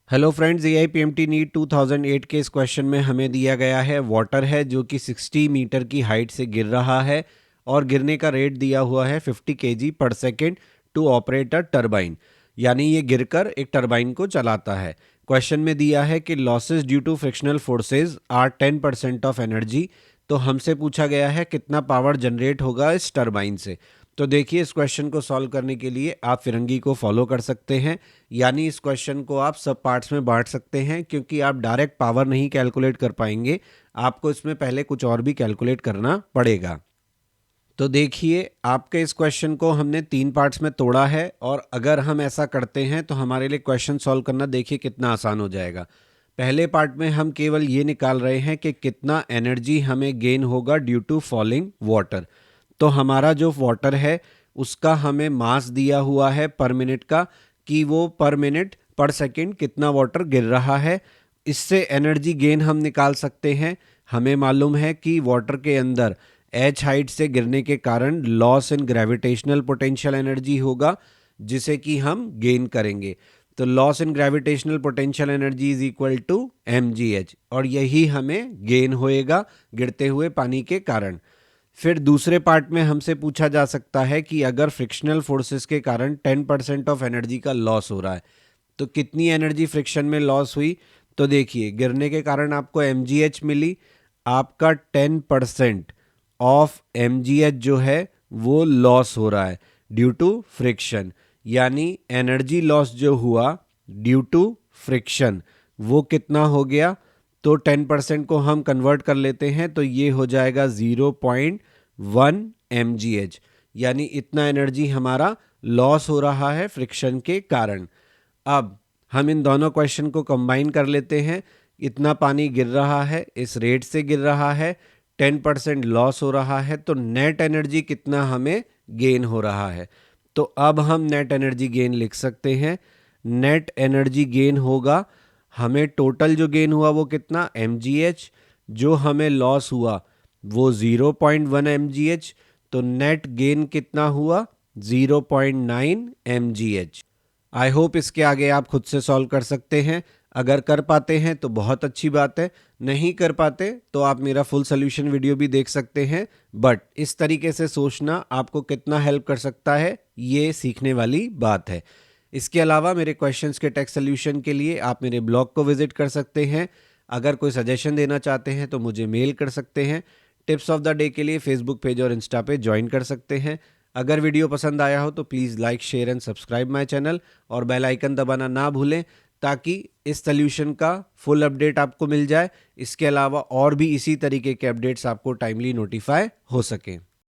Hello friends, AIPMT NEET 2008 के इस question में हमें दिया गया है वाटर है जो कि 60 मीटर की हाइट से गिर रहा है और गिरने का रेट दिया हुआ है 50 kg पर second to operate a turbine. यानी ये गिरकर एक टरबाइन को चलाता है। क्वेश्चन में दिया है कि losses due to frictional forces are 10% of energy. तो हमसे पूछा गया है कितना पावर जनरेट होगा इस टरबाइन से। तो देखिए, इस क्वेश्चन को सॉल्व करने के लिए आप फिरंगी को फॉलो कर सकते हैं। यानी इस क्वेश्चन को आप सब पार्ट्स में बांट सकते हैं, क्योंकि आप डायरेक्ट पावर नहीं कैलकुलेट कर पाएंगे। आपको इसमें पहले कुछ और भी कैलकुलेट करना पड़ेगा। तो देखिए, आपके इस क्वेश्चन को हमने 3 पार्ट्स में तोड़ा है, और अगर हम ऐसा करते हैं तो हमारे लिए क्वेश्चन सॉल्व करना देखिए कितना आसान हो जाएगा। पहले पार्ट में हम केवल ये निकाल रहे हैं कि कितना एनर्जी हमें गेन होगा ड्यू टू फॉलिंग वाटर। तो हमारा जो वाटर है उसका हमें मास दिया हुआ है पर मिनट का, कि वो पर मिनट पर सेकंड कितना वाटर गिर रहा है। इससे एनर्जी गेन हम निकाल सकते हैं। हमें मालूम है कि वाटर के अंदर एच हाइट से गिरने के कारण loss in gravitational potential energy होगा, जिसे कि हम गेन करेंगे। तो loss in gravitational potential energy is equal to mgh, और यही हमें गेन होएगा गिरते हुए पानी के कारण। फिर दूसरे पार्ट में हमसे पूछा जा सकता है कि अगर फ्रिक्शनल फोर्सेस के कारण 10% ऑफ एनर्जी का लॉस हो रहा है तो कितनी एनर्जी फ्रिक्शन में लॉस हुई। तो देखिए, गिरने के कारण आपको mgh मिली। आपका 10% ऑफ mgh जो है वो लॉस हो रहा है ड्यू टू फ्रिक्शन। यानी एनर्जी लॉस जो हुआ ड्यू टू फ्रिक्शन वो कितना हो गया। तो 10% को हम कन्वर्ट कर लेते हैं तो ये हो जाएगा 0.1 mgh। यानी इतना एनर्जी हमारा लॉस हो रहा है फ्रिक्शन के कारण। अब हम इन दोनों क्वेश्चन को कंबाइन कर लेते हैं। इतना पानी गिर रहा है, इस रेट से गिर रहा है, 10% लॉस हो रहा है, तो नेट एनर्जी कितना हमें गेन हो रहा है। तो अब हम नेट एनर्जी गेन लिख सकते हैं। नेट एनर्जी गेन होगा, हमें टोटल जो गेन हुआ वो कितना mgh, जो हमें लॉस हुआ वो 0.1 mgh, तो नेट गेन कितना हुआ 0.9 mgh। आई होप इसके आगे आप खुद से सॉल्व कर सकते हैं। अगर कर पाते हैं तो बहुत अच्छी बात है, नहीं कर पाते तो आप मेरा फुल सोल्यूशन वीडियो भी देख सकते हैं। बट इस तरीके से सोचना आपको कितना हेल्प कर सकता है, ये सीखने वाली बात है। इसके अलावा मेरे क्वेश्चंस के टेक्स्ट सोल्यूशन के लिए आप मेरे ब्लॉग को विजिट कर सकते हैं। अगर कोई सजेशन देना चाहते हैं तो मुझे मेल कर सकते हैं। टिप्स ऑफ द डे के लिए फेसबुक पेज और इंस्टा पे ज्वाइन कर सकते हैं। अगर वीडियो पसंद आया हो तो please like, share and subscribe my channel, और बेल आइकन दबाना ना भूलें, ताकि इस सोल्यूशन का फुल अपडेट आपको मिल जाए। इसके अलावा और भी इसी तरीके के अपडेट्स आपको टाइमली नोटिफाई हो सकें।